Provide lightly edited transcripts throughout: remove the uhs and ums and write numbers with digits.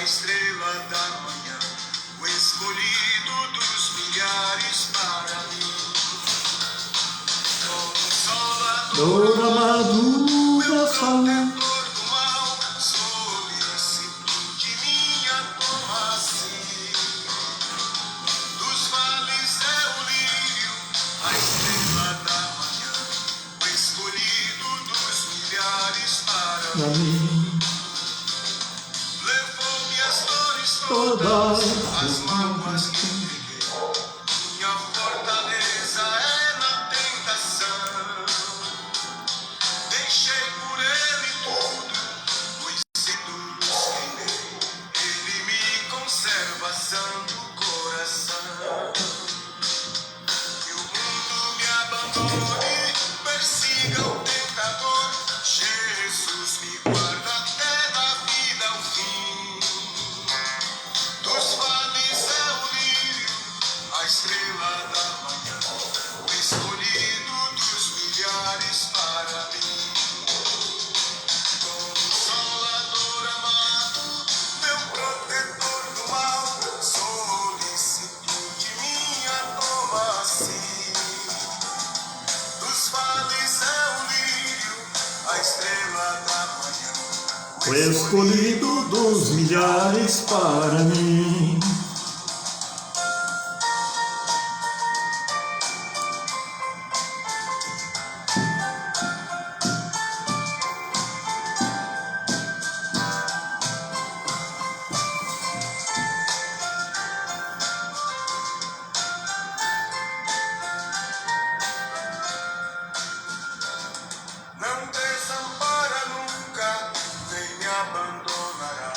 estrela da manhã, o escolhido dos milhares para mim. Consolador amado, meu protetor do mal, solicitude minha toma-se. Dos vales é o lírio, a estrela da manhã, o escolhido dos milhares para mim. Levou minhas dores todas, as mágoas que peguei. Minha fortaleza é na tentação. Deixei por ele tudo, os ídolos queimei. Ele me conserva santo coração. Que o mundo me abandone, persiga o tentador. Jesus me guarda até da vida ao fim. Dos vales é o lírio, a estrela da manhã, o escolhido dos milhares para mim. Consolador amado, meu protetor do mal, solicitude minha toma-se. Dos vales é o lírio, a estrela da manhã, o escolhido dos milhares para mim. não desampara nunca, nem me abandonará.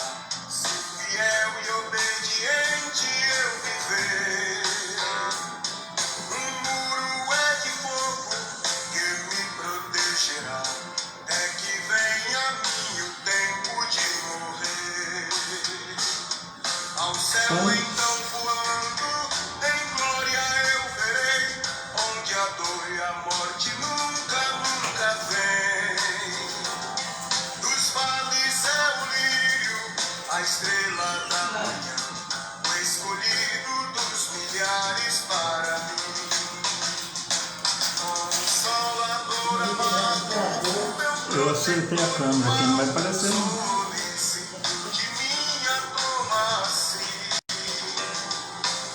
Se fiel e obediente eu viver, muro é de fogo que me protegerá. É que venha a mim o tempo de morrer. Ao céu então voando, em glória eu verei, onde a dor e a morte nunca vem. Dos vales é o lírio, a estrela da manhã, o escolhido dos milhares para mim. Consolador amado, meu Eu acertei a câmera aqui, não vai aparecer não. solicitude minha toma-se.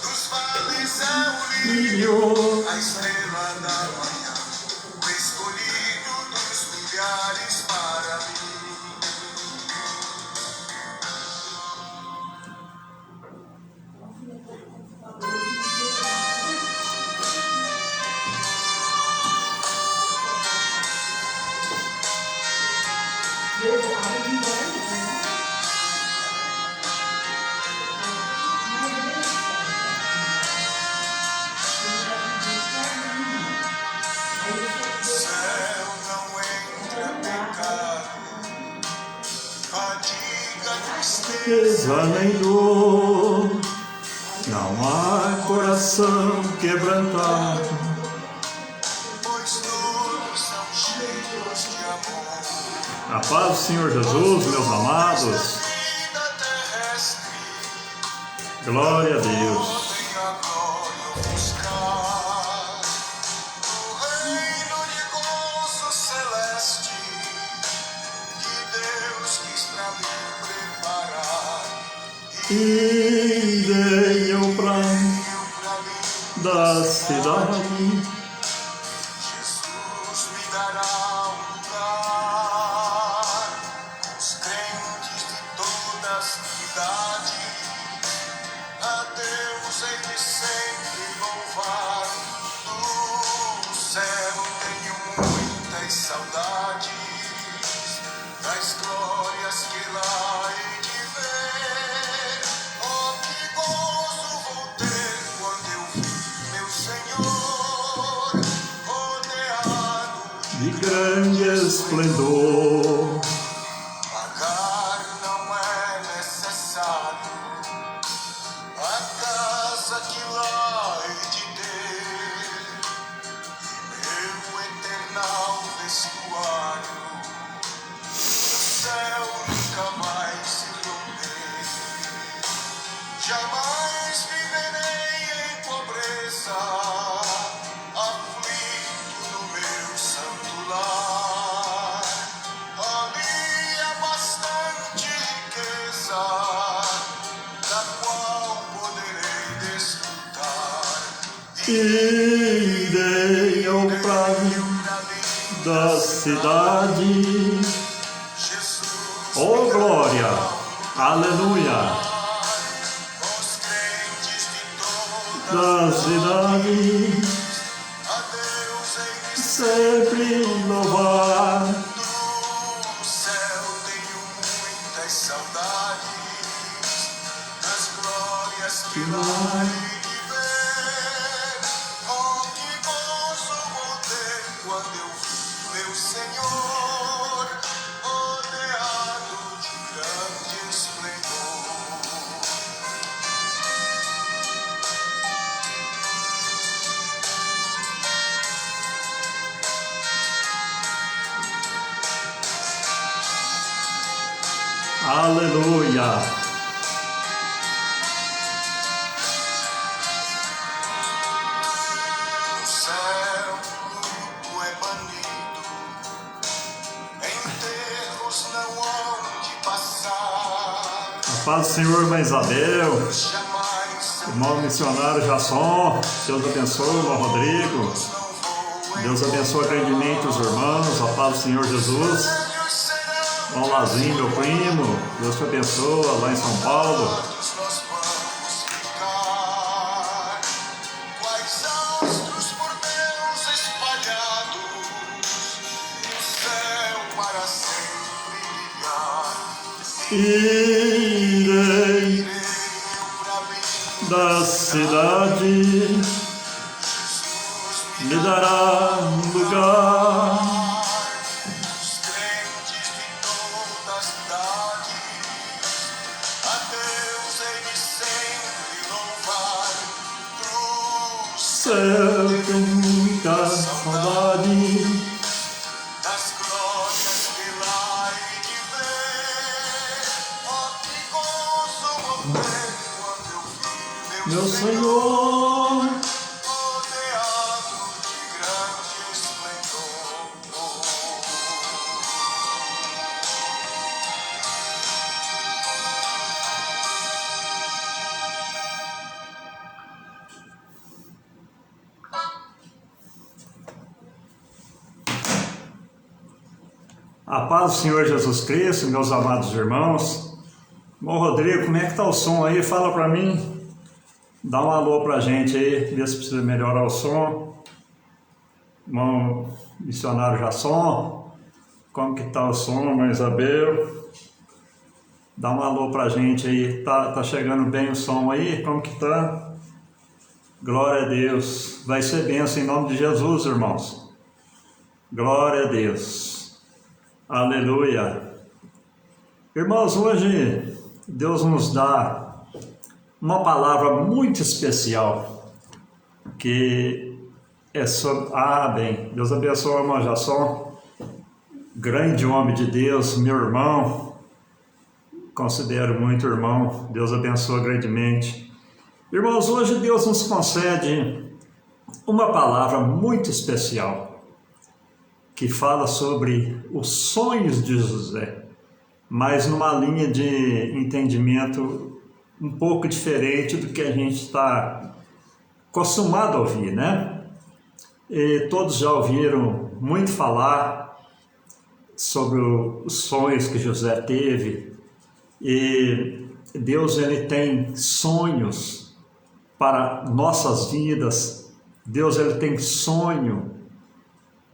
Dos vales é o lírio, a estrela da manhã, o escolhido dos milhares para mim. Céu não entra pecado, fadiga, tristeza, Nem dor, não há coração quebrantado. pois todos são cheios de amor. A paz do Senhor Jesus, meus amados. Vida terrestre, Glória a Deus. podem a glória buscar. No reino de gozo celeste, que Deus quis pra mim preparar. Irei eu pra Eu pra mim, da cidade, Jesus me dará um lugar. Os crentes de todas idades, a Deus hei de sempre louvar. Do céu tenho muitas saudades, das glórias que lá hei de ver. Oh, que gozo vou ter quando eu vi meu Senhor rodeado de grande esplendor. pagar não é necessário. A casa que lá hei de ter, meu eternal vestuário, o céu nunca mais se romper. Irei ao prazo da cidade. Jesus, Oh glória, aleluia, os crentes de toda da cidade, a Deus hei de sempre louvar. do céu tenho muitas saudades das glórias que lá hei de ver. Oh, que gozo vou ter quando eu vi meu Senhor, rodeado de grande esplendor. Aleluia. No céu luto é banido, enterros não hão de passar, A paz do Senhor, irmã Isabel, jamais irmão missionário Jasson, Deus abençoe, irmão Rodrigo, não vou Deus abençoe grandemente os irmãos, a paz do Senhor Jesus. velhos serão Irmão Lazinho, meu primo, Deus te abençoa lá em São Paulo. nós vamos ficar, quais astros por Deus espalhados, no céu para sempre brilhar. Irei Irei pra mim, da cidade, Jesus me dará um lugar. Os crentes de toda a cidade, a Deus hei de sempre louvar. Do Céu tem muita saudade, das glórias que lá hei de ver. Oh, que gozo vou ter quando eu vi meu Senhor. rodeado de grande esplendor. A paz do Senhor Jesus Cristo, meus amados irmãos. Irmão Rodrigo, como é que tá o som aí? Fala pra mim. Dá um alô pra gente aí, vê se precisa melhorar o som. Irmão missionário Jasson, como que tá o som, irmã Isabel? Dá um alô pra gente aí. Tá chegando bem o som aí? Como que tá? Glória a Deus. Vai ser bênção em nome de Jesus, irmãos. Glória a Deus. Aleluia. Irmãos, hoje Deus nos dá uma palavra muito especial, que é sobre... bem, Deus abençoe o irmão Jasson, grande homem de Deus, meu irmão, considero muito irmão, Deus abençoe grandemente. Irmãos, hoje Deus nos concede uma palavra muito especial, que fala sobre os sonhos de José, mas numa linha de entendimento um pouco diferente do que a gente está acostumado a ouvir, né? E todos já ouviram muito falar sobre os sonhos que José teve, e Deus, ele tem sonhos para nossas vidas. Deus, ele tem sonho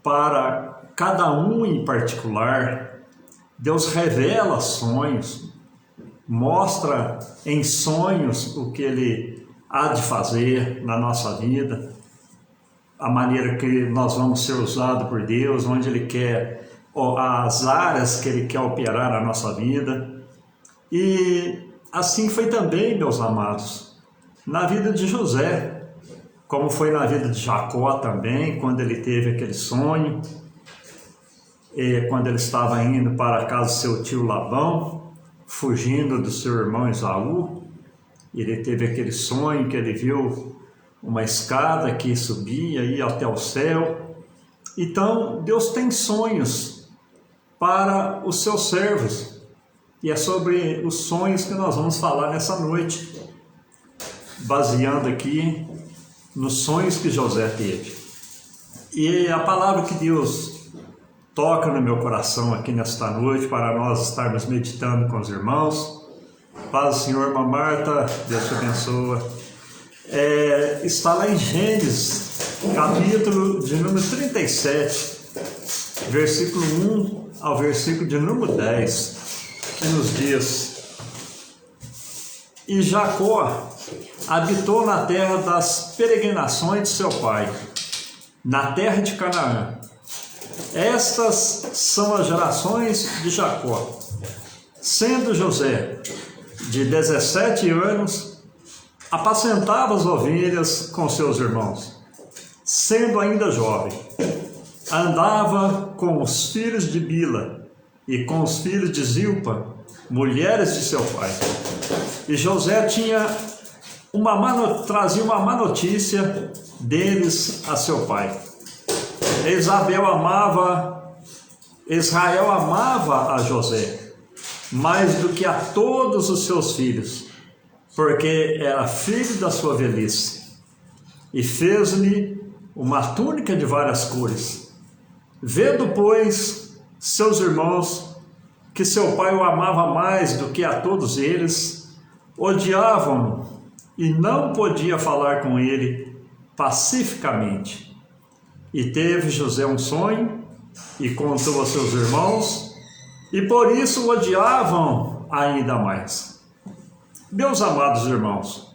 para cada um em particular. Deus revela sonhos, mostra em sonhos o que ele há de fazer na nossa vida, a maneira que nós vamos ser usados por Deus, onde ele quer, as áreas que ele quer operar na nossa vida. E assim foi também, meus amados, na vida de José, como foi na vida de Jacó também, quando ele teve aquele sonho, quando ele estava indo para a casa do seu tio Labão, fugindo do seu irmão Esaú. Ele teve aquele sonho que ele viu uma escada que subia e ia até o céu. Então, Deus tem sonhos para os seus servos, e é sobre os sonhos que nós vamos falar nessa noite, baseando aqui nos sonhos que José teve. E a palavra que Deus toca no meu coração aqui nesta noite, para nós estarmos meditando com os irmãos. Paz do Senhor, irmã Marta, Deus te abençoe. Está lá em Gênesis, capítulo de número 37, versículo 1 ao versículo de número 10, que nos diz: E Jacó habitou na terra das peregrinações de seu pai, na terra de Canaã. Estas são as gerações de Jacó. Sendo José de 17 anos, apacentava as ovelhas com seus irmãos. Sendo ainda jovem, andava com os filhos de Bila e com os filhos de Zilpa, mulheres de seu pai. E José trazia uma má notícia deles a seu pai. Israel amava a José mais do que a todos os seus filhos, porque era filho da sua velhice, e fez-lhe uma túnica de várias cores. Vendo, pois, seus irmãos que seu pai o amava mais do que a todos eles, odiavam-no e não podia falar com ele pacificamente. E teve José um sonho e contou a seus irmãos, e por isso o odiavam ainda mais. Meus amados irmãos,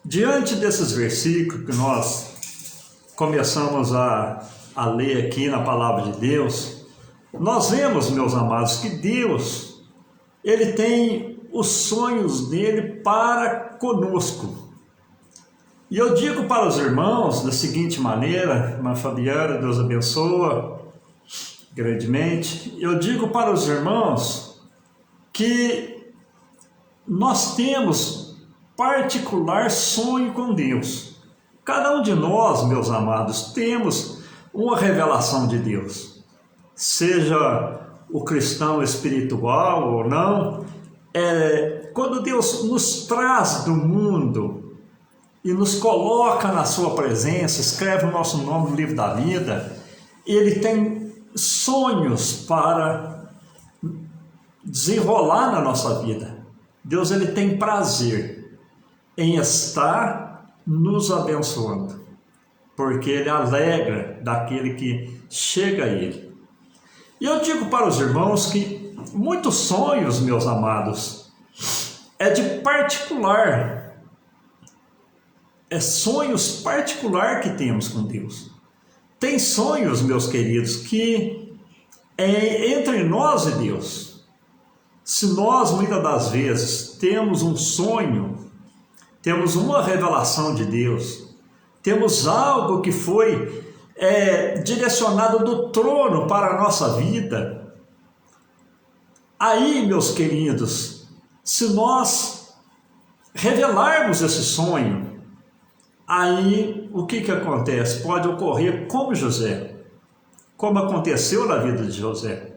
diante desses versículos que nós começamos a ler aqui na palavra de Deus, nós vemos, meus amados, que Deus, Ele tem os sonhos dele para conosco. E eu digo para os irmãos da seguinte maneira, irmã Fabiana, Deus abençoa grandemente, eu digo para os irmãos que nós temos particular sonho com Deus. Cada um de nós, meus amados, temos uma revelação de Deus. Seja o cristão espiritual ou não, quando Deus nos traz do mundo e nos coloca na sua presença, escreve o nosso nome no livro da vida, Ele tem sonhos para desenrolar na nossa vida. Deus, Ele tem prazer em estar nos abençoando, porque Ele alegra daquele que chega a Ele. E eu digo para os irmãos que muitos sonhos, meus amados, é de particular, é sonhos particular que temos com Deus. Tem sonhos, meus queridos, que é entre nós e Deus. Se nós, muitas das vezes, temos um sonho, temos uma revelação de Deus, temos algo que foi direcionado do trono para a nossa vida, aí, meus queridos, se nós revelarmos esse sonho, aí o que acontece? Pode ocorrer como José, como aconteceu na vida de José.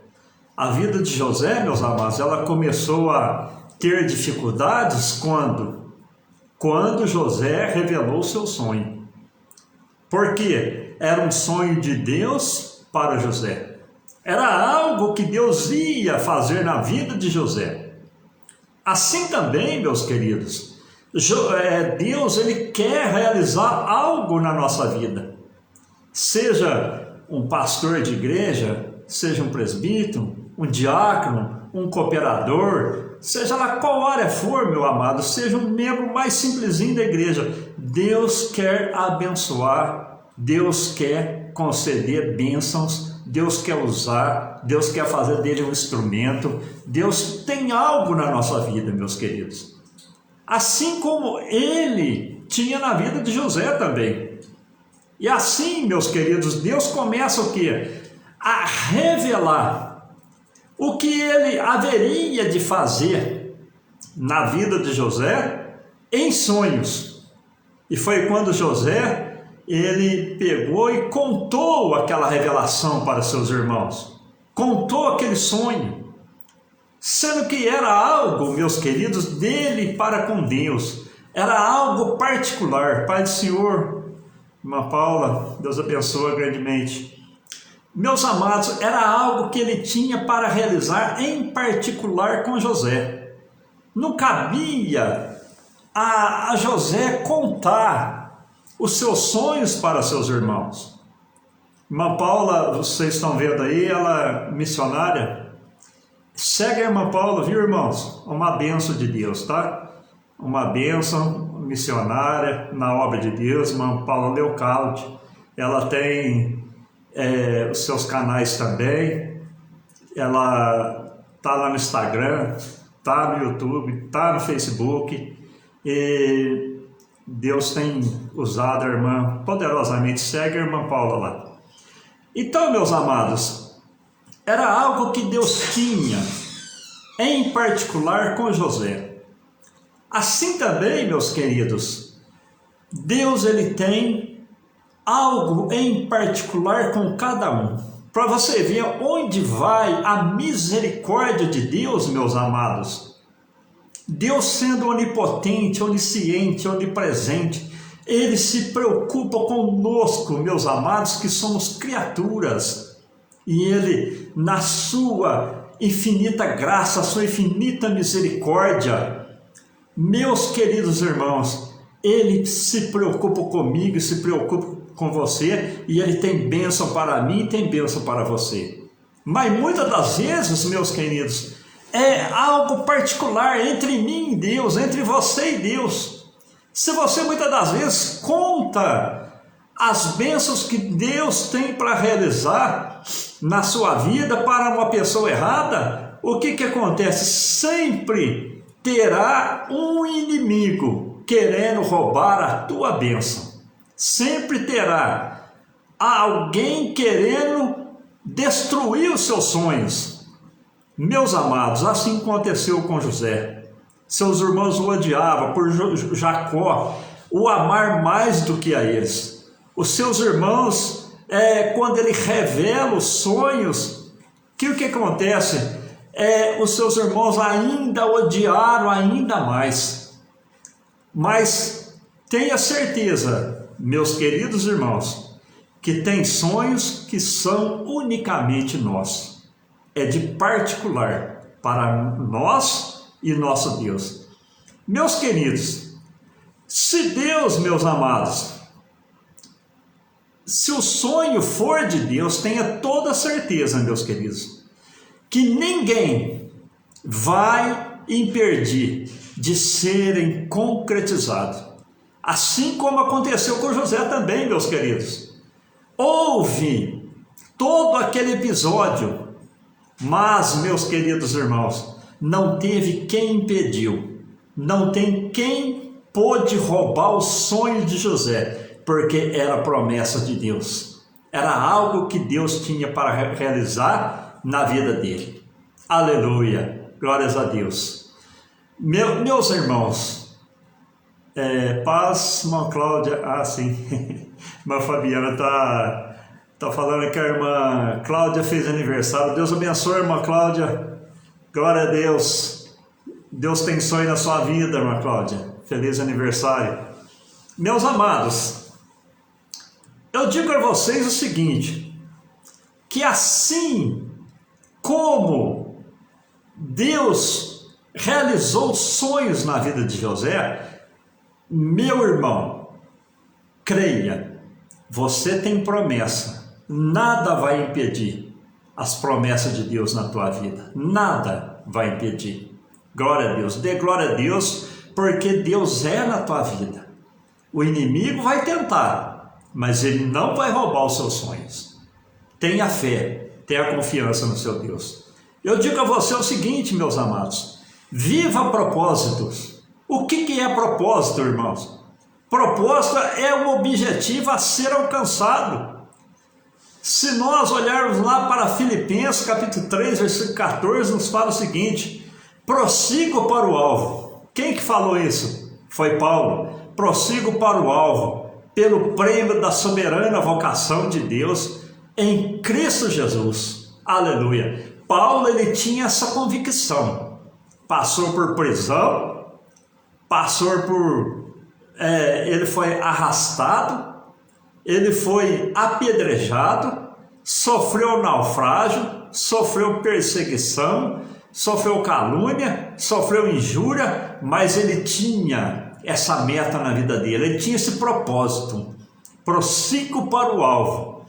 A vida de José, meus amados, ela começou a ter dificuldades quando José revelou seu sonho. Por quê? Era um sonho de Deus para José. Era algo que Deus ia fazer na vida de José. Assim também, meus queridos, Deus, Ele quer realizar algo na nossa vida. Seja um pastor de igreja, seja um presbítero, um diácono, um cooperador, seja lá qual área for, meu amado, seja um membro mais simplesinho da igreja, Deus quer abençoar, Deus quer conceder bênçãos, Deus quer usar, Deus quer fazer dele um instrumento. Deus tem algo na nossa vida, meus queridos. Assim como Ele tinha na vida de José também. E assim, meus queridos, Deus começa o quê? A revelar o que Ele haveria de fazer na vida de José em sonhos. E foi quando José, ele pegou e contou aquela revelação para seus irmãos. Contou aquele sonho. Sendo que era algo, meus queridos, dele para com Deus. Era algo particular. Pai do Senhor, Irmã Paula, Deus abençoe grandemente. Meus amados, era algo que ele tinha para realizar, em particular com José. Não cabia a José contar os seus sonhos para seus irmãos. Irmã Paula, vocês estão vendo aí, ela missionária. Segue a irmã Paula, viu, irmãos? Uma bênção de Deus, tá? Uma bênção missionária na obra de Deus, irmã Paula Leocaldi. Ela tem os seus canais também. Ela tá lá no Instagram, tá no YouTube, tá no Facebook. E Deus tem usado a irmã poderosamente. Segue a irmã Paula lá. Então, meus amados, era algo que Deus tinha, em particular com José. Assim também, meus queridos, Deus ele tem algo em particular com cada um. Para você ver onde vai a misericórdia de Deus, meus amados. Deus sendo onipotente, onisciente, onipresente, Ele se preocupa conosco, meus amados, que somos criaturas. E Ele, na sua infinita graça, sua infinita misericórdia, meus queridos irmãos, Ele se preocupa comigo, se preocupa com você, e Ele tem bênção para mim e tem bênção para você. Mas muitas das vezes, meus queridos, é algo particular entre mim e Deus, entre você e Deus. Se você muitas das vezes conta as bênçãos que Deus tem para realizar na sua vida para uma pessoa errada, o que acontece? Sempre terá um inimigo querendo roubar a tua bênção. Sempre terá alguém querendo destruir os seus sonhos. Meus amados, assim aconteceu com José. Seus irmãos o odiavam por Jacó o amar mais do que a eles. Os seus irmãos, quando ele revela os sonhos, o que acontece? Os seus irmãos ainda odiaram ainda mais. Mas tenha certeza, meus queridos irmãos, que tem sonhos que são unicamente nossos. É de particular para nós e nosso Deus. Meus queridos, se Deus, meus amados, se o sonho for de Deus, tenha toda certeza, meus queridos, que ninguém vai impedir de serem concretizados. Assim como aconteceu com José também, meus queridos. Houve todo aquele episódio, mas, meus queridos irmãos, não teve quem impediu, não tem quem pôde roubar o sonho de José, porque era promessa de Deus, era algo que Deus tinha para realizar na vida dele. Aleluia, glórias a Deus. Meus irmãos, paz, irmã Cláudia, sim, irmã Fabiana está falando que a irmã Cláudia fez aniversário. Deus abençoe, irmã Cláudia. Glória a Deus. Deus tem sonho na sua vida, irmã Cláudia. Feliz aniversário. Meus amados, eu digo a vocês o seguinte, que assim como Deus realizou sonhos na vida de José, meu irmão, creia, você tem promessa, nada vai impedir as promessas de Deus na tua vida, nada vai impedir. Glória a Deus, dê glória a Deus, porque Deus é na tua vida. O inimigo vai tentar, mas ele não vai roubar os seus sonhos. Tenha fé, tenha confiança no seu Deus. Eu digo a você o seguinte, meus amados, viva propósitos. O que é propósito, irmãos? Propósito é um objetivo a ser alcançado. Se nós olharmos lá para Filipenses capítulo 3, versículo 14, nos fala o seguinte: prossigo para o alvo. Quem que falou isso? Foi Paulo. Prossigo para o alvo, pelo prêmio da soberana vocação de Deus em Cristo Jesus. Aleluia. Paulo, ele tinha essa convicção. Passou por prisão, passou por... ele foi arrastado, ele foi apedrejado, sofreu naufrágio, sofreu perseguição, sofreu calúnia, sofreu injúria, mas ele tinha essa meta na vida dele, ele tinha esse propósito: prossigo para o alvo,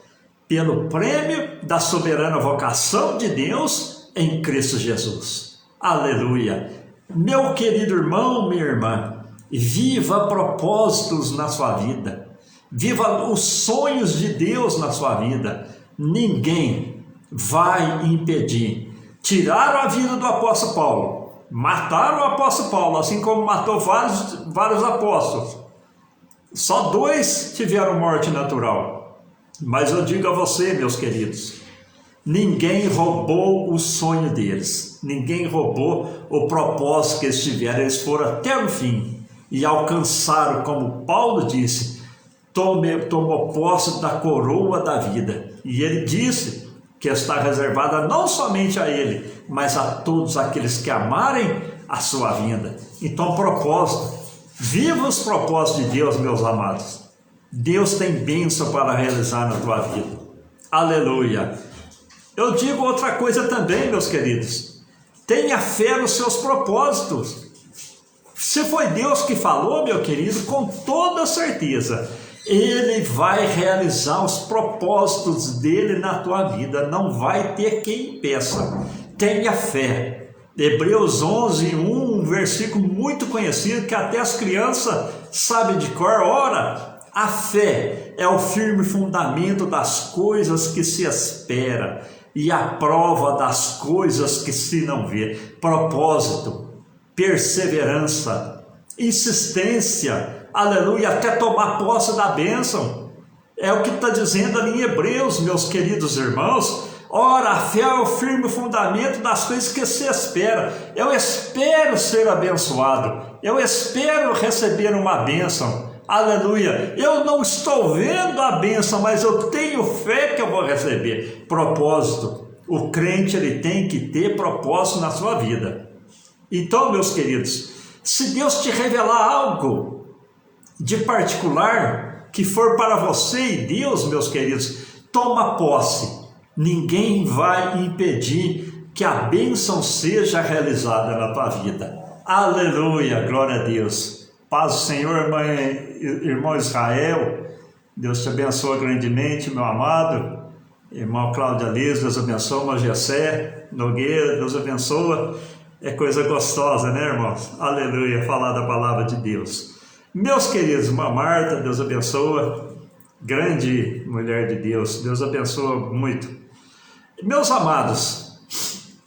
pelo prêmio da soberana vocação de Deus em Cristo Jesus. Aleluia! Meu querido irmão, minha irmã, viva propósitos na sua vida, viva os sonhos de Deus na sua vida. Ninguém vai impedir. Tiraram a vida do apóstolo Paulo, mataram o apóstolo Paulo, assim como matou vários apóstolos. Só 2 tiveram morte natural. Mas eu digo a você, meus queridos, ninguém roubou o sonho deles, ninguém roubou o propósito que eles tiveram. Eles foram até o fim e alcançaram, como Paulo disse, tomou posse da coroa da vida. E ele disse que está reservada não somente a ele, mas a todos aqueles que amarem a sua vinda. Então, propósito, viva os propósitos de Deus, meus amados. Deus tem bênção para realizar na tua vida. Aleluia! Eu digo outra coisa também, meus queridos: tenha fé nos seus propósitos. Se foi Deus que falou, meu querido, com toda certeza Ele vai realizar os propósitos dele na tua vida. Não vai ter quem impeça. Tenha fé. Hebreus 11, 1, um versículo muito conhecido que até as crianças sabem de cor. Ora, a fé é o firme fundamento das coisas que se espera e a prova das coisas que se não vê. Propósito, perseverança, insistência, aleluia, até tomar posse da bênção. É o que está dizendo ali em Hebreus, meus queridos irmãos. Ora, a fé é o firme fundamento das coisas que se espera. Eu espero ser abençoado, eu espero receber uma bênção, aleluia. Eu não estou vendo a bênção, mas eu tenho fé que eu vou receber. Propósito, o crente ele tem que ter propósito na sua vida. Então, meus queridos, se Deus te revelar algo de particular que for para você e Deus, meus queridos, toma posse. Ninguém vai impedir que a bênção seja realizada na tua vida. Aleluia, glória a Deus. Paz do Senhor, irmão Israel. Deus te abençoe grandemente, meu amado. Irmão Cláudio Alice, Deus abençoe. Irmão Gessé Nogueira, Deus abençoe. É coisa gostosa, né, irmãos? Aleluia, falar da palavra de Deus. Meus queridos, irmã Marta, Deus abençoe. Grande mulher de Deus, Deus abençoe muito. Meus amados,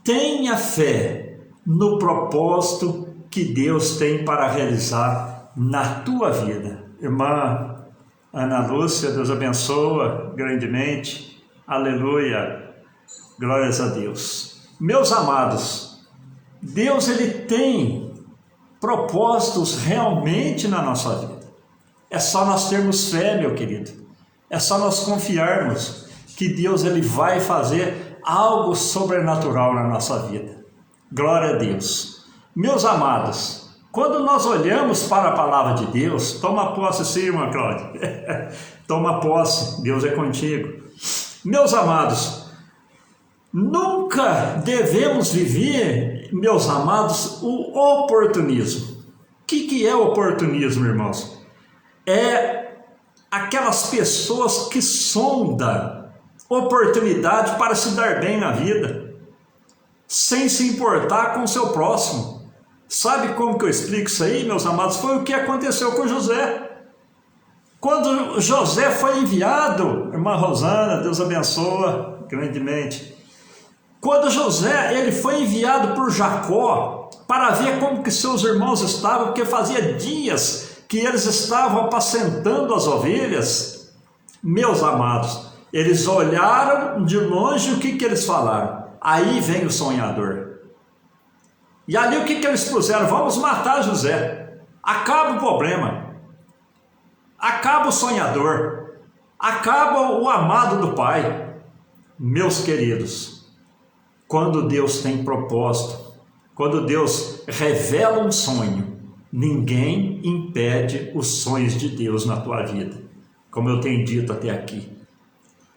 tenha fé no propósito que Deus tem para realizar na tua vida. Irmã Ana Lúcia, Deus abençoa grandemente. Aleluia, glórias a Deus. Meus amados, Deus ele tem propósitos realmente na nossa vida. É só nós termos fé, meu querido. É só nós confiarmos que Deus ele vai fazer algo sobrenatural na nossa vida. Glória a Deus. Meus amados, quando nós olhamos para a palavra de Deus, toma posse sim, irmã Cláudia. Toma posse, Deus é contigo. Meus amados, nunca devemos viver, meus amados, o oportunismo. O que é oportunismo, irmãos? É aquelas pessoas que sondam oportunidade para se dar bem na vida, sem se importar com o seu próximo. Sabe como que eu explico isso aí, meus amados? Foi o que aconteceu com José. Quando José foi enviado, irmã Rosana, Deus abençoa grandemente. Quando José ele foi enviado por Jacó para ver como que seus irmãos estavam, porque fazia dias que eles estavam apacentando as ovelhas, meus amados, eles olharam de longe, o que eles falaram? Aí vem o sonhador. E ali o que eles puseram? Vamos matar José. Acaba o problema. Acaba o sonhador. Acaba o amado do Pai. Meus queridos, quando Deus tem propósito, quando Deus revela um sonho, ninguém impede os sonhos de Deus na tua vida. como eu tenho dito até aqui.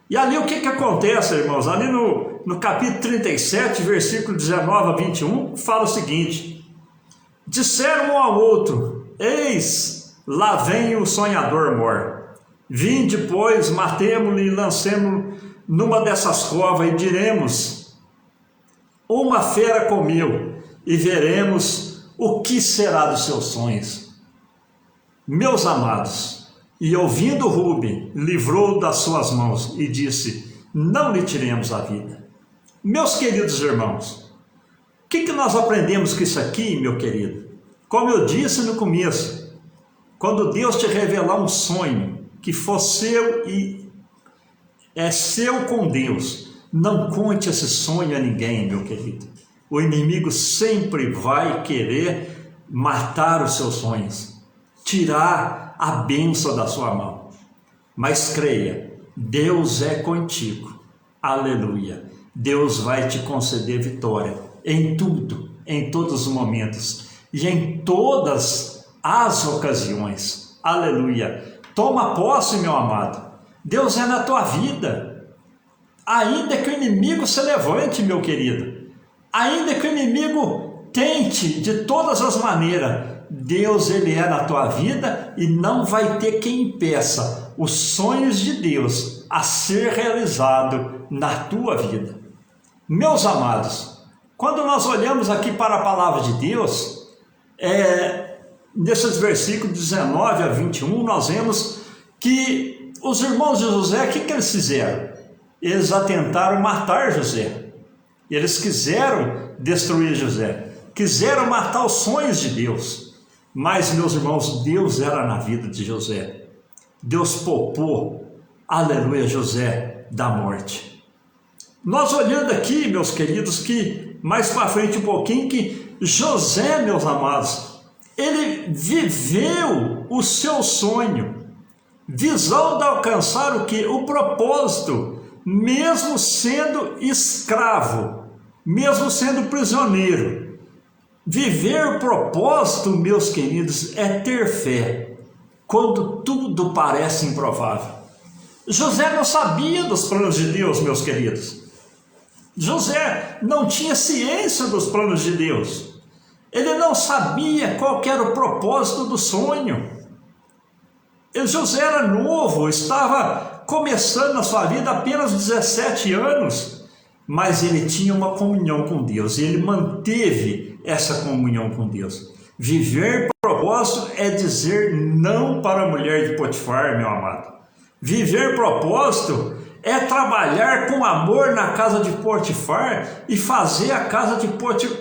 E ali o que acontece, irmãos? Ali no capítulo 37, versículo 19 a 21, fala o seguinte: disseram um ao outro: eis, lá vem o sonhador mor. Vinde, pois, matemo-lo e lancemo-lo numa dessas covas, e diremos: uma fera comeu, e veremos o que será dos seus sonhos. Meus amados, e ouvindo Rube, livrou das suas mãos e disse: não lhe tiremos a vida. Meus queridos irmãos, o que nós aprendemos com isso aqui, meu querido? Como eu disse no começo, quando Deus te revelar um sonho que for seu e é seu com Deus, não conte esse sonho a ninguém, meu querido. O inimigo sempre vai querer matar os seus sonhos, tirar a bênção da sua mão. Mas creia, Deus é contigo. Aleluia. Deus vai te conceder vitória em tudo, em todos os momentos e em todas as ocasiões. Aleluia. Toma posse, meu amado. Deus é na tua vida. Ainda que o inimigo se levante, meu querido, ainda que o inimigo tente de todas as maneiras, Deus, ele é na tua vida e não vai ter quem impeça os sonhos de Deus a ser realizado na tua vida. Meus amados, quando nós olhamos aqui para a palavra de Deus, nesses versículos 19 a 21, nós vemos que os irmãos de José, o que eles fizeram? Eles atentaram matar José. Eles quiseram destruir José, quiseram matar os sonhos de Deus. Mas, meus irmãos, Deus era na vida de José. Deus poupou, aleluia, José da morte. Nós olhando aqui, meus queridos, que mais para frente um pouquinho, que José, meus amados, ele viveu o seu sonho, visão de alcançar o que? O propósito, mesmo sendo escravo, mesmo sendo prisioneiro. Viver o propósito, meus queridos, é ter fé, quando tudo parece improvável. José não sabia dos planos de Deus, meus queridos. José não tinha ciência dos planos de Deus. Ele não sabia qual era o propósito do sonho. José era novo, estava começando a sua vida, apenas 17 anos, mas ele tinha uma comunhão com Deus, e ele manteve essa comunhão com Deus. Viver propósito é dizer não para a mulher de Potifar, meu amado. Viver propósito é trabalhar com amor na casa de Potifar e fazer a casa de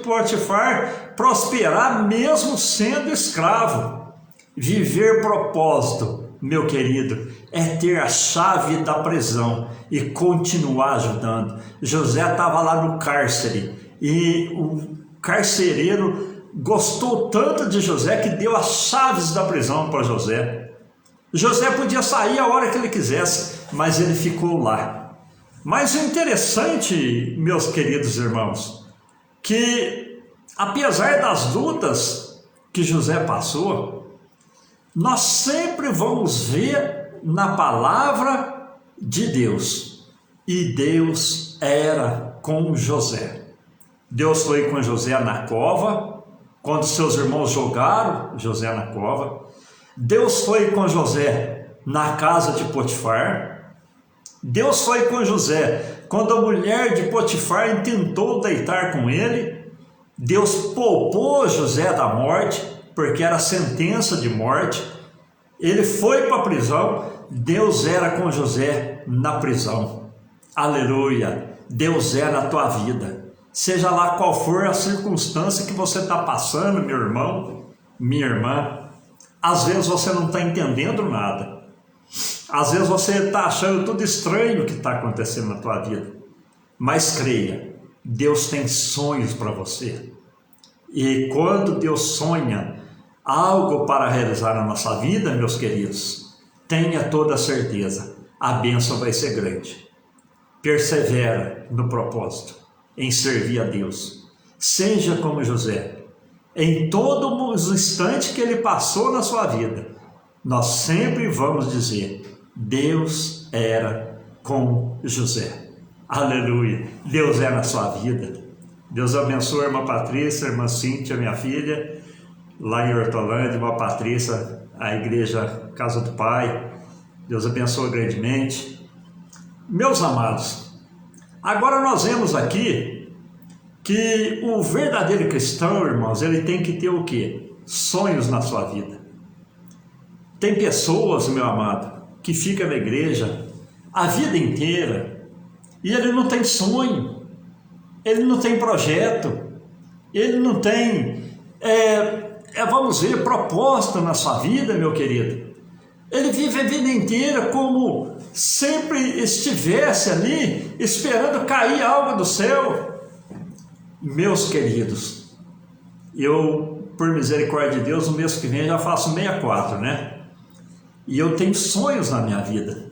Potifar prosperar mesmo sendo escravo. Viver propósito, meu querido, é ter a chave da prisão e continuar ajudando. José estava lá no cárcere e o carcereiro gostou tanto de José que deu as chaves da prisão para José. José podia sair a hora que ele quisesse, mas ele ficou lá. Mas o interessante, meus queridos irmãos, que apesar das lutas que José passou, nós sempre vamos ver na palavra de Deus. E Deus era com José. Deus foi com José na cova, quando seus irmãos jogaram José na cova. Deus foi com José na casa de Potifar. Deus foi com José quando a mulher de Potifar tentou deitar com ele. Deus poupou José da morte, porque era sentença de morte. Ele foi para a prisão. Deus era com José na prisão. Aleluia! Deus é na tua vida. Seja lá qual for a circunstância que você está passando, meu irmão, minha irmã. Às vezes você não está entendendo nada. Às vezes você está achando tudo estranho o que está acontecendo na tua vida. Mas creia, Deus tem sonhos para você. E quando Deus sonha algo para realizar na nossa vida, meus queridos, tenha toda a certeza, a bênção vai ser grande. Persevera no propósito, em servir a Deus. Seja como José. Em todo o instante que ele passou na sua vida, nós sempre vamos dizer: Deus era com José. Aleluia! Deus é na sua vida. Deus abençoe a irmã Patrícia, a irmã Cíntia, minha filha, lá em Hortolândia, irmã Patrícia, a igreja Casa do Pai. Deus abençoe grandemente. Meus amados, agora nós vemos aqui que o verdadeiro cristão, irmãos, ele tem que ter o quê? Sonhos na sua vida. Tem pessoas, meu amado, que ficam na igreja a vida inteira e ele não tem sonho, ele não tem projeto, ele não tem, vamos ver, propósito na sua vida, meu querido. Ele vive a vida inteira como sempre estivesse ali esperando cair algo do céu. Meus queridos, eu, por misericórdia de Deus, no mês que vem já faço 64, né? E eu tenho sonhos na minha vida.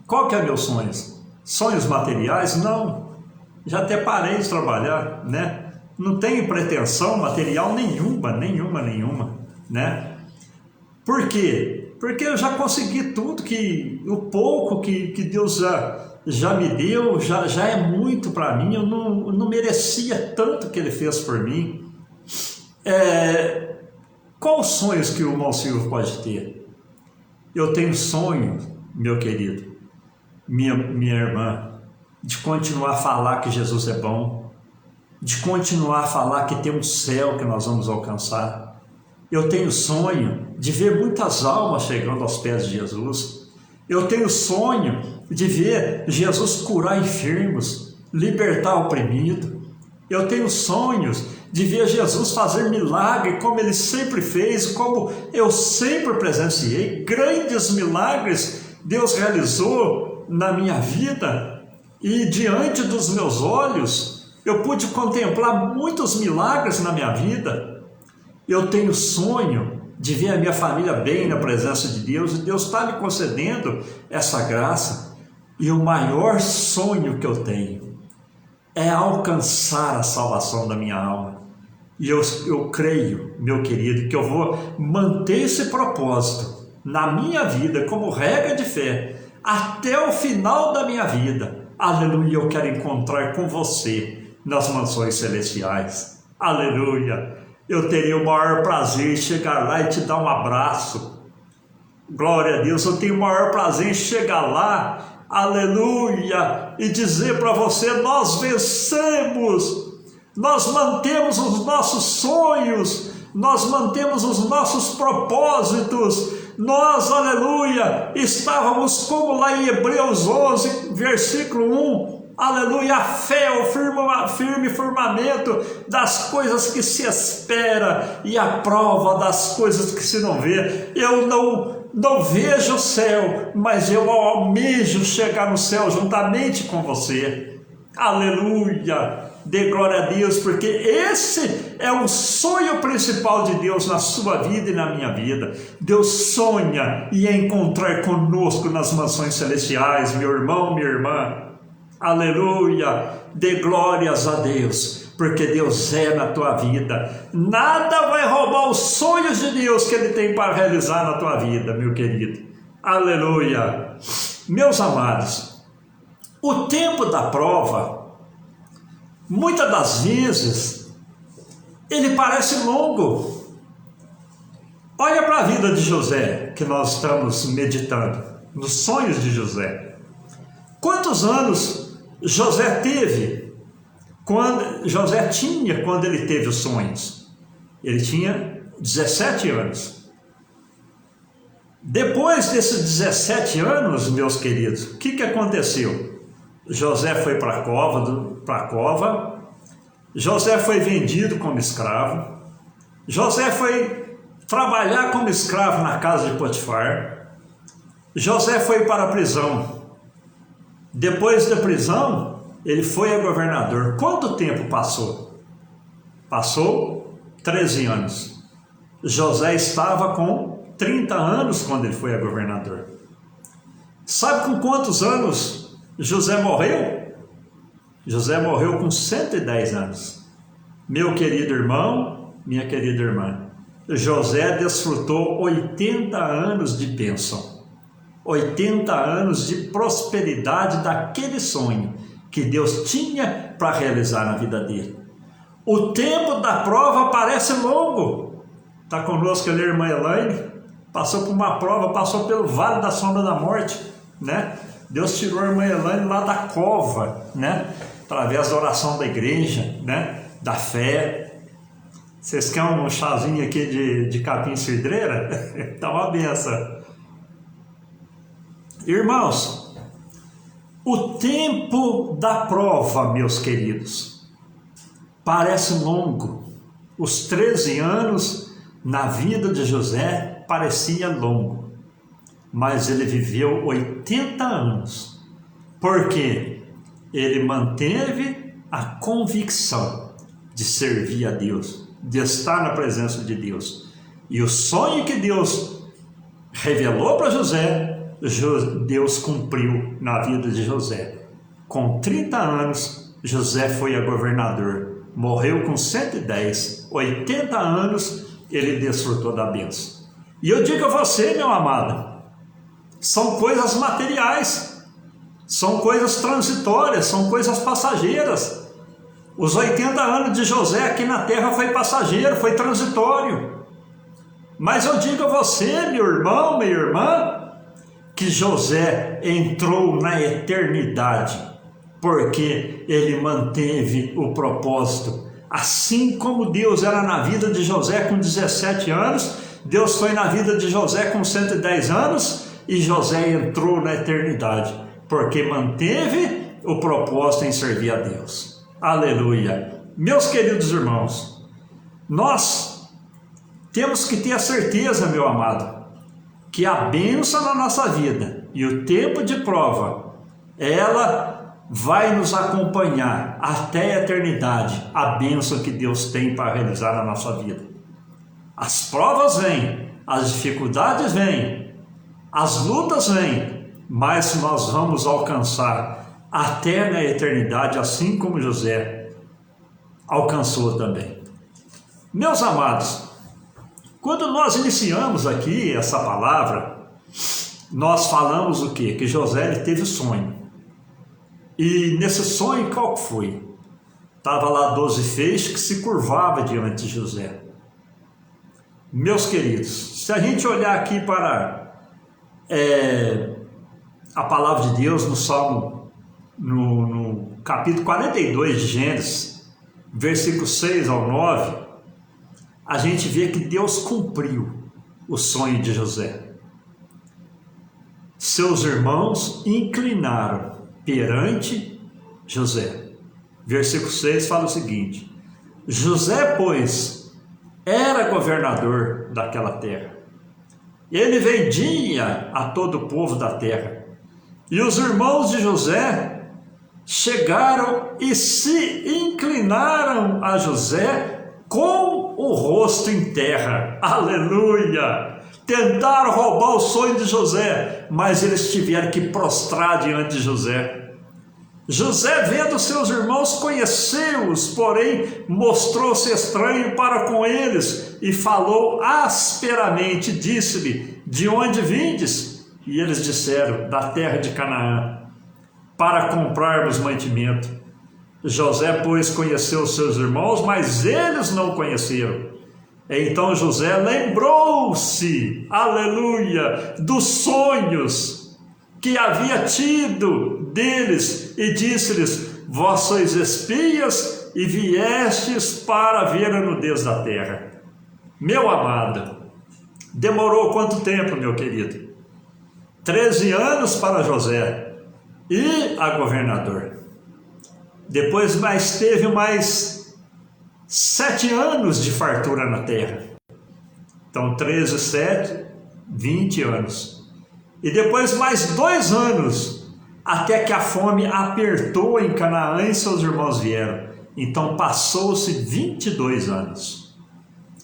Qual que é meus sonhos? Sonhos materiais? Não. Já até parei de trabalhar, né? Não tenho pretensão material nenhuma, né? Por quê? Porque eu já consegui tudo, o pouco que Deus já me deu, já é muito para mim. Eu não merecia tanto que Ele fez por mim. Quais sonhos que o irmão Silvio pode ter? Eu tenho sonho, meu querido, minha irmã, de continuar a falar que Jesus é bom, de continuar a falar que tem um céu que nós vamos alcançar. Eu tenho sonho de ver muitas almas chegando aos pés de Jesus. Eu tenho sonho de ver Jesus curar enfermos, libertar oprimido. Eu tenho sonhos de ver Jesus fazer milagre como Ele sempre fez, como eu sempre presenciei. Grandes milagres Deus realizou na minha vida e diante dos meus olhos eu pude contemplar muitos milagres na minha vida. Eu tenho sonho de ver a minha família bem na presença de Deus, e Deus está me concedendo essa graça. E o maior sonho que eu tenho é alcançar a salvação da minha alma. E eu creio, meu querido, que eu vou manter esse propósito na minha vida como regra de fé até o final da minha vida. Aleluia, eu quero encontrar com você nas mansões celestiais. Aleluia, eu teria o maior prazer em chegar lá e te dar um abraço. Glória a Deus, eu tenho o maior prazer em chegar lá, aleluia, e dizer para você: nós vencemos. Nós mantemos os nossos sonhos, nós mantemos os nossos propósitos, nós, aleluia, estávamos como lá em Hebreus 11, versículo 1, aleluia, a fé é o firme firmamento das coisas que se espera e a prova das coisas que se não vê. Eu não vejo o céu, mas eu almejo chegar no céu juntamente com você. Aleluia, dê glória a Deus, porque esse é o sonho principal de Deus na sua vida e na minha vida. Deus sonha em encontrar conosco nas mansões celestiais, meu irmão, minha irmã. Aleluia, dê glórias a Deus, porque Deus é na tua vida. Nada vai roubar os sonhos de Deus que Ele tem para realizar na tua vida, meu querido. Aleluia. Meus amados, o tempo da prova, muitas das vezes, ele parece longo. Olha para a vida de José, que nós estamos meditando, nos sonhos de José. Quantos anos José tinha quando ele teve os sonhos? Ele tinha 17 anos. Depois desses 17 anos, meus queridos, o que aconteceu? José foi para a cova, José foi vendido como escravo, José foi trabalhar como escravo na casa de Potifar, José foi para a prisão. Depois da prisão, ele foi a governador. Quanto tempo passou? Passou 13 anos. José estava com 30 anos quando ele foi a governador. Sabe com quantos anos José morreu? José morreu com 110 anos. Meu querido irmão, minha querida irmã, José desfrutou 80 anos de bênção. 80 anos de prosperidade daquele sonho que Deus tinha para realizar na vida dele. O tempo da prova parece longo. Está conosco ali a irmã Elaine, passou por uma prova, passou pelo vale da sombra da morte, né? Deus tirou a irmã Elaine lá da cova, né? Através da oração da igreja, né? Da fé. Vocês querem um chazinho aqui de capim cidreira? Tá uma benção. Irmãos, o tempo da prova, meus queridos, parece longo. Os 13 anos na vida de José parecia longo, mas ele viveu 80 anos, porque ele manteve a convicção de servir a Deus, de estar na presença de Deus. E o sonho que Deus revelou para José, Deus cumpriu na vida de José. Com 30 anos, José foi a governador, morreu com 110, 80 anos, ele desfrutou da bênção. E eu digo a você, meu amado, são coisas materiais, são coisas transitórias, são coisas passageiras. Os 80 anos de José aqui na terra foi passageiro, foi transitório. Mas eu digo a você, meu irmão, minha irmã, que José entrou na eternidade, porque ele manteve o propósito. Assim como Deus era na vida de José com 17 anos, Deus foi na vida de José com 110 anos, e José entrou na eternidade, porque manteve o propósito em servir a Deus. Aleluia! Meus queridos irmãos, nós temos que ter a certeza, meu amado, que a bênção na nossa vida e o tempo de prova, ela vai nos acompanhar até a eternidade, a bênção que Deus tem para realizar na nossa vida. As provas vêm, as dificuldades vêm, as lutas vêm, mas nós vamos alcançar até na eternidade, assim como José alcançou também. Meus amados, quando nós iniciamos aqui essa palavra, nós falamos o quê? Que José ele teve sonho. E nesse sonho, qual foi? Estava lá 12 feixes que se curvavam diante de José. Meus queridos, se a gente olhar aqui para a palavra de Deus no Salmo, no capítulo 42 de Gênesis, versículos 6 ao 9, a gente vê que Deus cumpriu o sonho de José. Seus irmãos inclinaram perante José. Versículo 6 fala o seguinte: José, pois, era governador daquela terra. Ele vendia a todo o povo da terra. E os irmãos de José chegaram e se inclinaram a José com o rosto em terra. Aleluia! Tentaram roubar o sonho de José, mas eles tiveram que prostrar diante de José. José, vendo seus irmãos, conheceu-os, porém mostrou-se estranho para com eles e falou asperamente, disse-lhe: de onde vindes? E eles disseram: da terra de Canaã, para comprarmos mantimento. José, pois, conheceu seus irmãos, mas eles não conheceram. Então José lembrou-se, aleluia, dos sonhos que havia tido deles e disse-lhes: vós sois espias e viestes para ver a nudez da terra. Meu amado, demorou quanto tempo, meu querido? 13 anos para José e a governador. Depois teve mais 7 anos de fartura na terra. Então 13, 7, 20 anos. E depois mais 2 anos, até que a fome apertou em Canaã e seus irmãos vieram. Então passou-se 22 anos.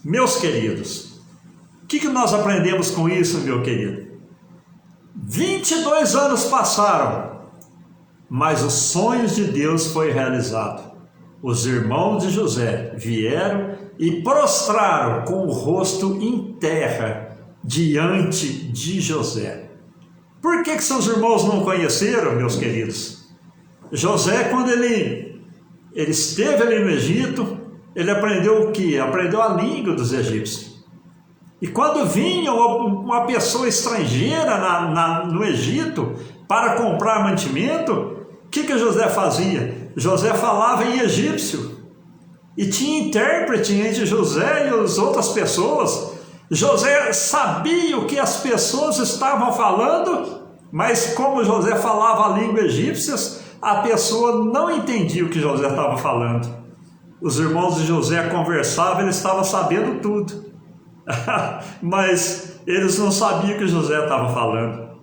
Meus queridos, o que nós aprendemos com isso, meu querido? 22 anos passaram, mas os sonhos de Deus foi realizado. Os irmãos de José vieram e prostraram com o rosto em terra diante de José. Por que seus irmãos não conheceram, meus queridos? José, quando ele esteve ali no Egito, ele aprendeu o quê? Aprendeu a língua dos egípcios. E quando vinha uma pessoa estrangeira no Egito para comprar mantimento, o que José fazia? José falava em egípcio. E tinha intérprete entre José e as outras pessoas. José sabia o que as pessoas estavam falando, mas como José falava a língua egípcia, a pessoa não entendia o que José estava falando. Os irmãos de José conversavam, ele estava sabendo tudo. Mas eles não sabiam o que José estava falando.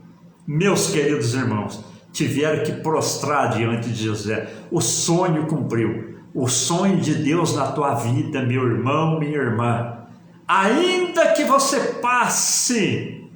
Meus queridos irmãos, tiveram que prostrar diante de José. O sonho cumpriu. O sonho de Deus na tua vida, meu irmão, minha irmã. Ainda que você passe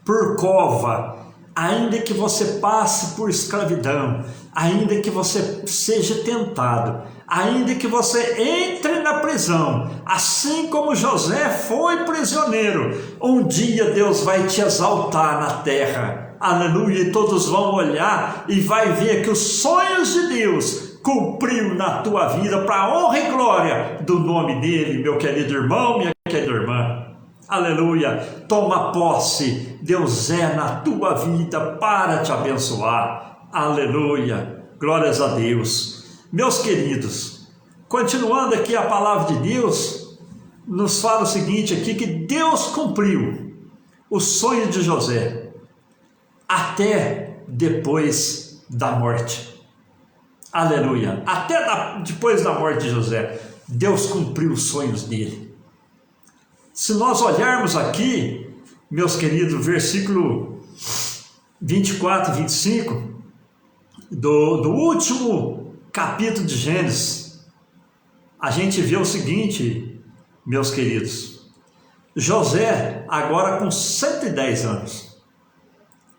por cova, ainda que você passe por escravidão, ainda que você seja tentado, ainda que você entre na prisão, assim como José foi prisioneiro, um dia Deus vai te exaltar na terra. Aleluia! E todos vão olhar e vai ver que os sonhos de Deus cumpriu na tua vida para a honra e glória do nome dele, meu querido irmão, minha querida irmã. Aleluia! Toma posse, Deus é na tua vida para te abençoar. Aleluia! Glórias a Deus. Meus queridos, continuando aqui a palavra de Deus, nos fala o seguinte aqui, que Deus cumpriu o sonho de José até depois da morte. Aleluia! Até depois da morte de José, Deus cumpriu os sonhos dele. Se nós olharmos aqui, meus queridos, versículo 24 e 25, do último capítulo de Gênesis, a gente vê o seguinte, meus queridos. José, agora com 110 anos,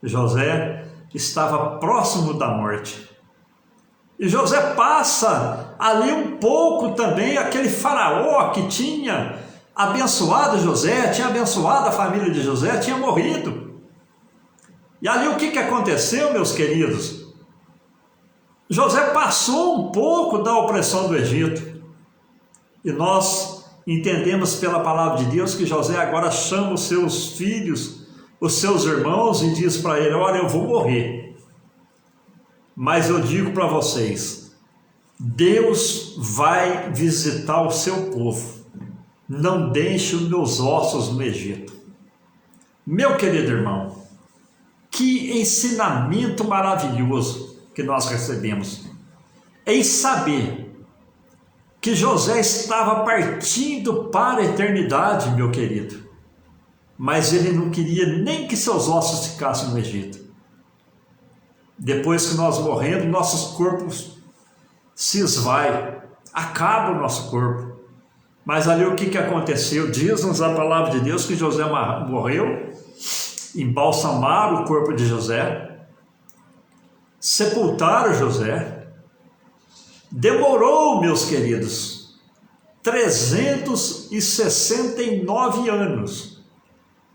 José estava próximo da morte. E José passa ali um pouco também, aquele faraó que tinha abençoado José, tinha abençoado a família de José, tinha morrido. E ali o que aconteceu, meus queridos? José passou um pouco da opressão do Egito. E nós entendemos pela palavra de Deus que José agora chama os seus filhos, os seus irmãos, e diz para ele: olha, eu vou morrer. Mas eu digo para vocês, Deus vai visitar o seu povo. Não deixe os meus ossos no Egito. Meu querido irmão, que ensinamento maravilhoso que nós recebemos em saber que José estava partindo para a eternidade, meu querido, mas ele não queria nem que seus ossos ficassem no Egito. Depois que nós morremos, nossos corpos se esvaem, acaba o nosso corpo. Mas ali o que aconteceu? Diz-nos a palavra de Deus que José morreu, embalsamaram o corpo de José, sepultaram José. Demorou, meus queridos, 369 anos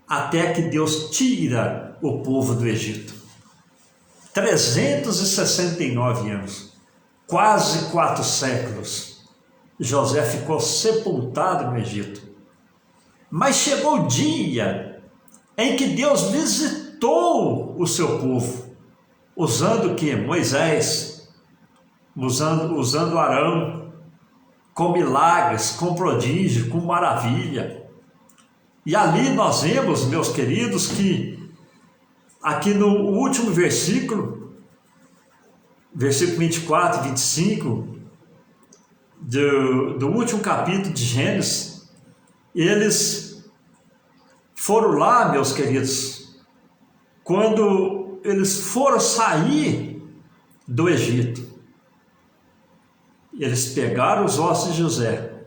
até que Deus tira o povo do Egito. 369 anos, quase 4 séculos, José ficou sepultado no Egito. Mas chegou o dia em que Deus visitou o seu povo, usando o que? Moisés, usando Arão, com milagres, com prodígio, com maravilha. E ali nós vemos, meus queridos, que aqui no último versículo 24 e 25, do último capítulo de Gênesis, eles foram lá, meus queridos, quando eles foram sair do Egito, eles pegaram os ossos de José.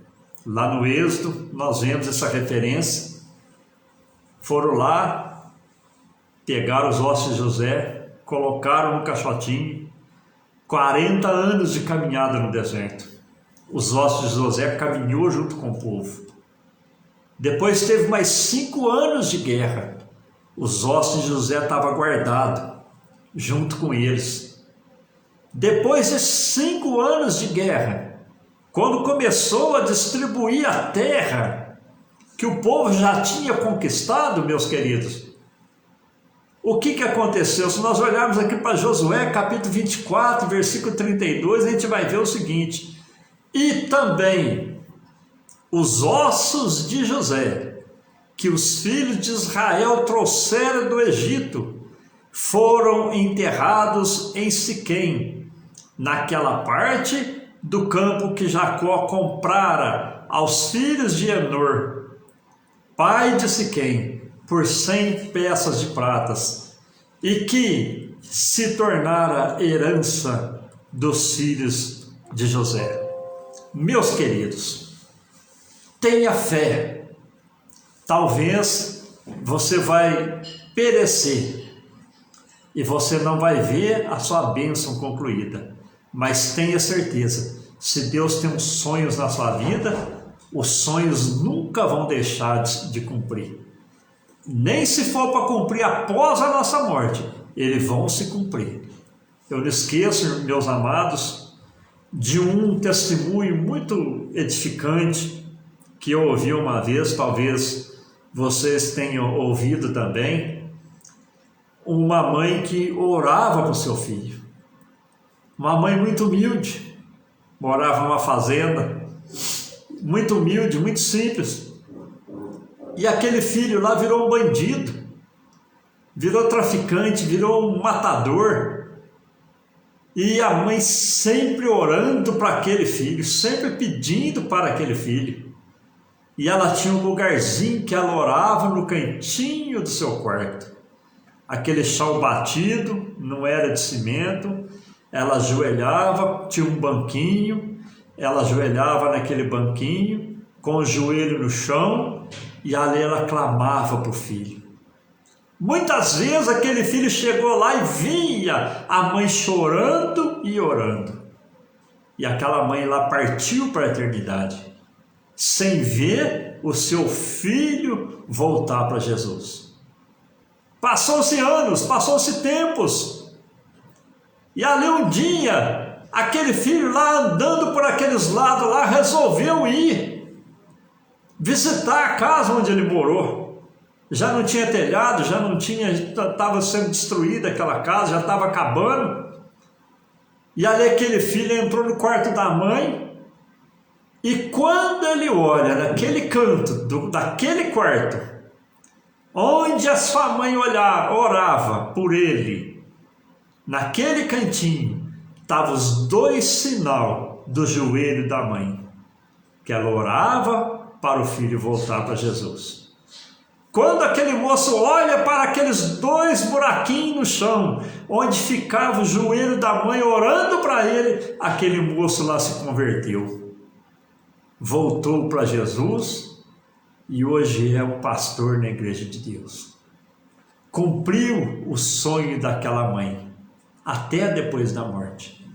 Lá no Êxodo nós vemos essa referência. Foram lá, pegaram os ossos de José, colocaram no caixotinho. 40 anos de caminhada no deserto. Os ossos de José caminhou junto com o povo. Depois teve mais 5 anos de guerra. Os ossos de José estavam guardados junto com eles. Depois de 5 anos de guerra, quando começou a distribuir a terra que o povo já tinha conquistado, meus queridos, o que aconteceu? Se nós olharmos aqui para Josué, capítulo 24, versículo 32, a gente vai ver o seguinte: e também os ossos de José, que os filhos de Israel trouxeram do Egito, foram enterrados em Siquém, naquela parte do campo que Jacó comprara aos filhos de Enor, pai de Siquém, por 100 peças de pratas, e que se tornara herança dos filhos de José. Meus queridos, tenha fé. Talvez você vai perecer e você não vai ver a sua bênção concluída, mas tenha certeza, se Deus tem uns sonhos na sua vida, os sonhos nunca vão deixar de cumprir. Nem se for para cumprir após a nossa morte, eles vão se cumprir. Eu não esqueço, meus amados, de um testemunho muito edificante que eu ouvi uma vez, talvez vocês tenham ouvido também. Uma mãe que orava para o seu filho. Uma mãe muito humilde, morava numa fazenda, muito humilde, muito simples. E aquele filho lá virou um bandido, virou traficante, virou um matador. E a mãe sempre orando para aquele filho, sempre pedindo para aquele filho. E ela tinha um lugarzinho que ela orava no cantinho do seu quarto. Aquele chão batido, não era de cimento. Ela ajoelhava, tinha um banquinho, ela ajoelhava naquele banquinho, com o joelho no chão, e ali ela clamava para o filho. Muitas vezes aquele filho chegou lá e via a mãe chorando e orando. E aquela mãe lá partiu para a eternidade, sem ver o seu filho voltar para Jesus. Passou-se anos, passou-se tempos. E ali um dia, aquele filho lá andando por aqueles lados lá, resolveu ir visitar a casa onde ele morou. Já não tinha telhado, já não tinha, estava sendo destruída aquela casa, já estava acabando. E ali aquele filho entrou no quarto da mãe, e quando ele olha naquele canto, daquele quarto, onde a sua mãe orava por ele, naquele cantinho, estavam os 2 sinais do joelho da mãe, que ela orava para o filho voltar para Jesus. Quando aquele moço olha para aqueles 2 buraquinhos no chão, onde ficava o joelho da mãe orando para ele, aquele moço lá se converteu, voltou para Jesus e hoje é um pastor na igreja de Deus. Cumpriu o sonho daquela mãe, até depois da morte.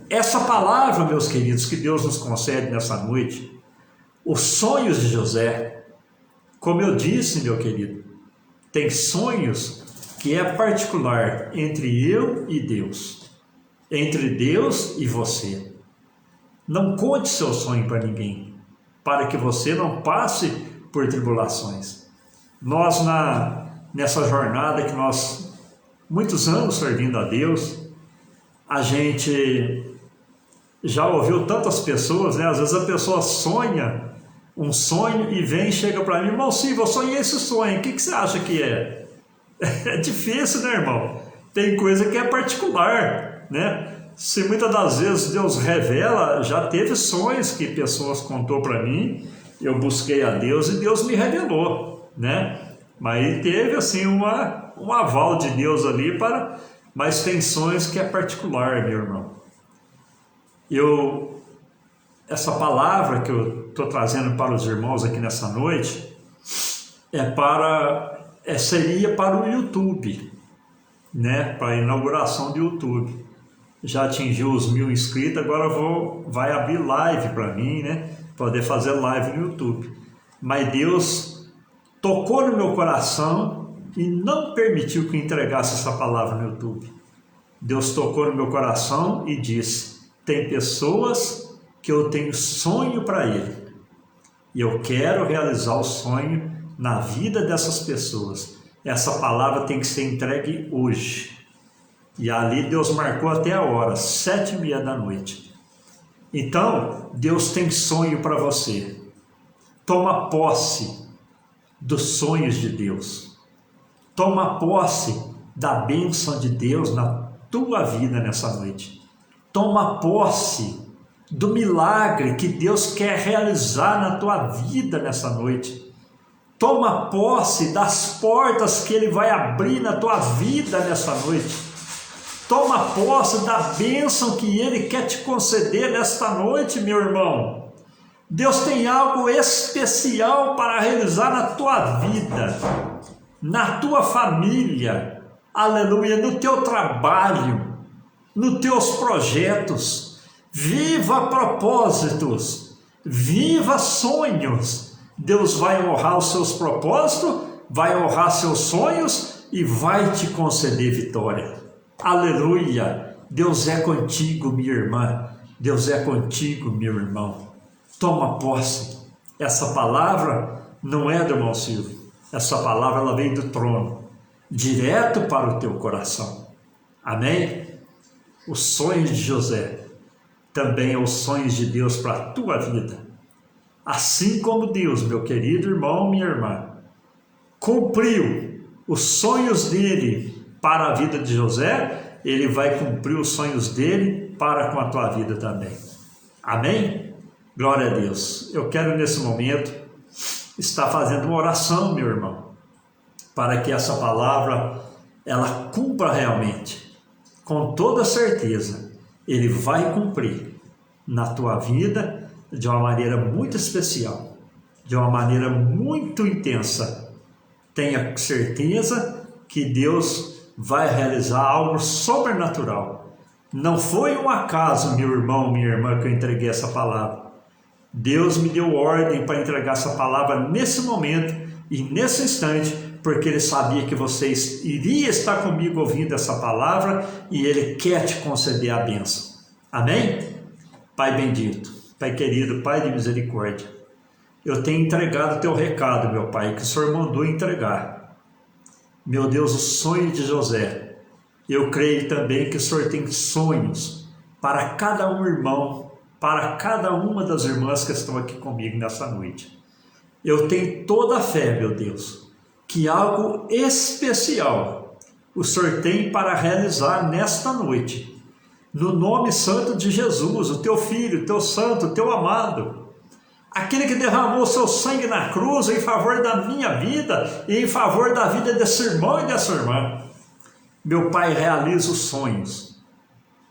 Essa palavra, meus queridos, que Deus nos concede nessa noite, os sonhos de José, como eu disse, meu querido, tem sonhos que é particular entre eu e Deus, entre Deus e você. Não conte seu sonho para ninguém, para que você não passe por tribulações. Nós, nessa jornada que nós, muitos anos servindo a Deus, a gente já ouviu tantas pessoas, né? Às vezes a pessoa sonha um sonho e vem e chega para mim: irmão Silvio, eu sonhei esse sonho, o que você acha que é? É difícil, né, irmão? Tem coisa que é particular, né? Se muitas das vezes Deus revela, já teve sonhos que pessoas contou para mim, eu busquei a Deus e Deus me revelou, né? Mas teve assim um aval de Deus ali mas tem sonhos que é particular, meu irmão. Essa palavra que eu estou trazendo para os irmãos aqui nessa noite seria para o YouTube, né? Para a inauguração do YouTube. Já atingiu os 1000 inscritos, agora vai abrir live para mim, né? Poder fazer live no YouTube. Mas Deus tocou no meu coração e não permitiu que eu entregasse essa palavra no YouTube. Deus tocou no meu coração e disse: tem pessoas que eu tenho sonho para ele, e eu quero realizar o sonho na vida dessas pessoas. Essa palavra tem que ser entregue hoje. E ali Deus marcou até a hora, 7h30 da noite. Então, Deus tem sonho para você. Toma posse dos sonhos de Deus. Toma posse da bênção de Deus na tua vida nessa noite. Toma posse do milagre que Deus quer realizar na tua vida nessa noite. Toma posse das portas que Ele vai abrir na tua vida nessa noite. Toma posse da bênção que Ele quer te conceder nesta noite, meu irmão. Deus tem algo especial para realizar na tua vida, na tua família, aleluia, no teu trabalho, nos teus projetos. Viva propósitos, viva sonhos. Deus vai honrar os seus propósitos, vai honrar seus sonhos e vai te conceder vitória. Aleluia! Deus é contigo, minha irmã. Deus é contigo, meu irmão. Toma posse. Essa palavra não é do irmão Silvio. Essa palavra ela vem do trono, direto para o teu coração. Amém? Os sonhos de José também são os sonhos de Deus para a tua vida. Assim como Deus, meu querido irmão, minha irmã, cumpriu os sonhos dele para a vida de José, ele vai cumprir os sonhos dele para com a tua vida também. Amém? Glória a Deus. Eu quero nesse momento estar fazendo uma oração, meu irmão, para que essa palavra ela cumpra realmente. Com toda certeza, ele vai cumprir na tua vida de uma maneira muito especial, de uma maneira muito intensa. Tenha certeza que Deus vai realizar algo sobrenatural. Não foi um acaso, meu irmão, minha irmã, que eu entreguei essa palavra. Deus me deu ordem para entregar essa palavra nesse momento e nesse instante, porque Ele sabia que vocês iriam estar comigo ouvindo essa palavra e Ele quer te conceder a bênção. Amém? Pai bendito, Pai querido, Pai de misericórdia, eu tenho entregado o teu recado, meu Pai, que o Senhor mandou entregar. Meu Deus, o sonho de José, eu creio também que o Senhor tem sonhos para cada um irmão, para cada uma das irmãs que estão aqui comigo nessa noite. Eu tenho toda a fé, meu Deus, que algo especial o Senhor tem para realizar nesta noite. No nome santo de Jesus, o teu filho, o teu santo, o teu amado, aquele que derramou seu sangue na cruz em favor da minha vida e em favor da vida desse irmão e dessa irmã. Meu Pai, realiza os sonhos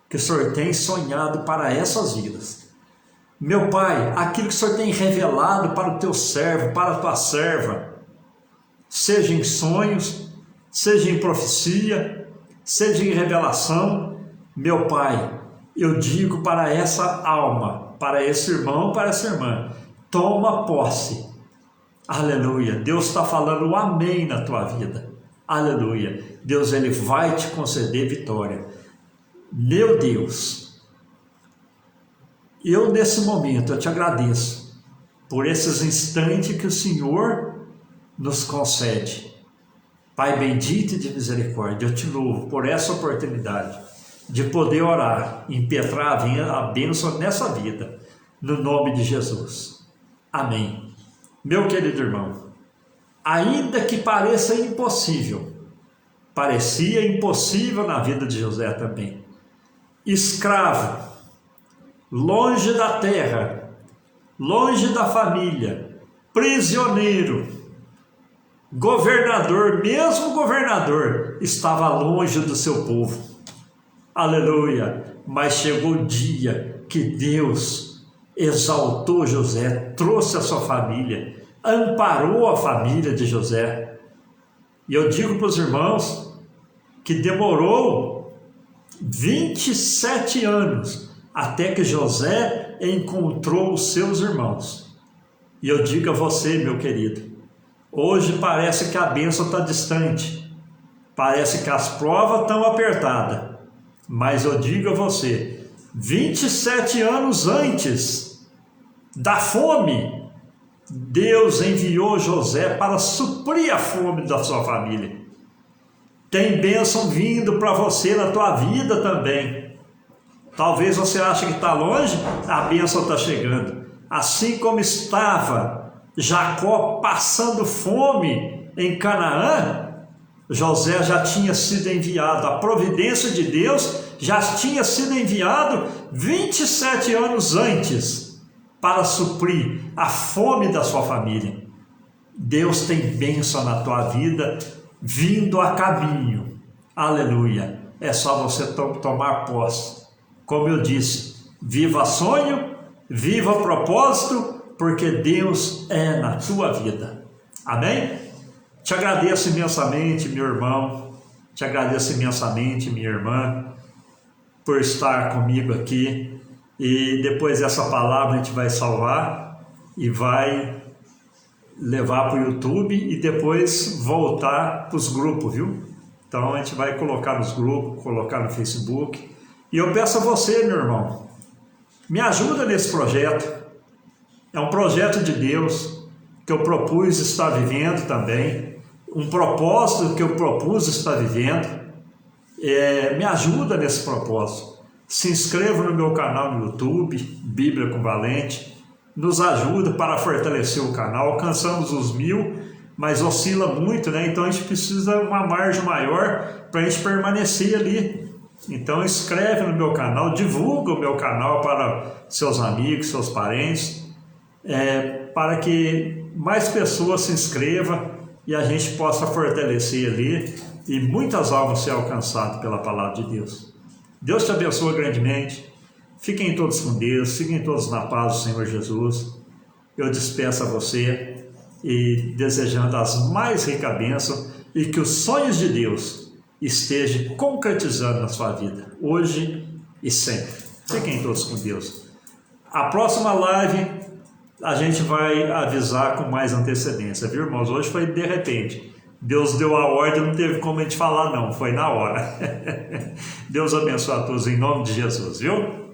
que o Senhor tem sonhado para essas vidas. Meu Pai, aquilo que o Senhor tem revelado para o teu servo, para a tua serva, seja em sonhos, seja em profecia, seja em revelação, meu Pai, eu digo para essa alma, para esse irmão, para essa irmã, toma posse. Aleluia. Deus está falando um amém na tua vida. Aleluia. Deus, Ele vai te conceder vitória. Meu Deus, eu nesse momento, eu te agradeço por esses instantes que o Senhor nos concede. Pai bendito e de misericórdia, eu te louvo por essa oportunidade de poder orar, impetrar a bênção nessa vida, no nome de Jesus. Amém. Meu querido irmão, ainda que pareça impossível, parecia impossível na vida de José também. Escravo, longe da terra, longe da família, prisioneiro, governador, mesmo governador, estava longe do seu povo. Aleluia! Mas chegou o dia que Deus exaltou José, trouxe a sua família, amparou a família de José. E eu digo para os irmãos que demorou 27 anos até que José encontrou os seus irmãos. E eu digo a você, meu querido, Hoje parece que a bênção está distante, parece que as provas estão apertadas, mas eu digo a você, 27 anos antes da fome, Deus enviou José para suprir a fome da sua família. Tem bênção vindo para você na tua vida também. Talvez você ache que está longe, a bênção está chegando. Assim como estava Jacó passando fome em Canaã, José já tinha sido enviado, a providência de Deus já tinha sido enviado 27 anos antes para suprir a fome da sua família. Deus tem bênção na tua vida vindo a caminho. Aleluia. É só você tomar posse. Como eu disse, viva sonho, viva propósito, porque Deus é na tua vida. Amém? Te agradeço imensamente, meu irmão, te agradeço imensamente, minha irmã, por estar comigo aqui. E depois dessa palavra a gente vai salvar e vai levar para o YouTube e depois voltar para os grupos, viu? Então a gente vai colocar nos grupos, colocar no Facebook. E eu peço a você, meu irmão, me ajuda nesse projeto. É um projeto de Deus que eu propus estar vivendo também, um propósito que eu propus estar vivendo. Me ajuda nesse propósito. Se inscreva no meu canal no YouTube, Bíblia com Valente. Nos ajuda para fortalecer o canal. Alcançamos os 1000, mas oscila muito, né? Então a gente precisa de uma margem maior para a gente permanecer ali. Então inscreve no meu canal, divulga o meu canal para seus amigos, seus parentes, para que mais pessoas se inscrevam e a gente possa fortalecer ali e muitas almas serem alcançadas pela palavra de Deus. Deus te abençoe grandemente. Fiquem todos com Deus, fiquem todos na paz do Senhor Jesus. Eu despeço a você e desejando as mais ricas bênçãos e que os sonhos de Deus esteja concretizando na sua vida, hoje e sempre. Fiquem todos com Deus. A próxima live a gente vai avisar com mais antecedência, viu, irmãos? Hoje foi de repente. Deus deu a ordem, não teve como a gente falar não, foi na hora. Deus abençoe a todos em nome de Jesus, viu?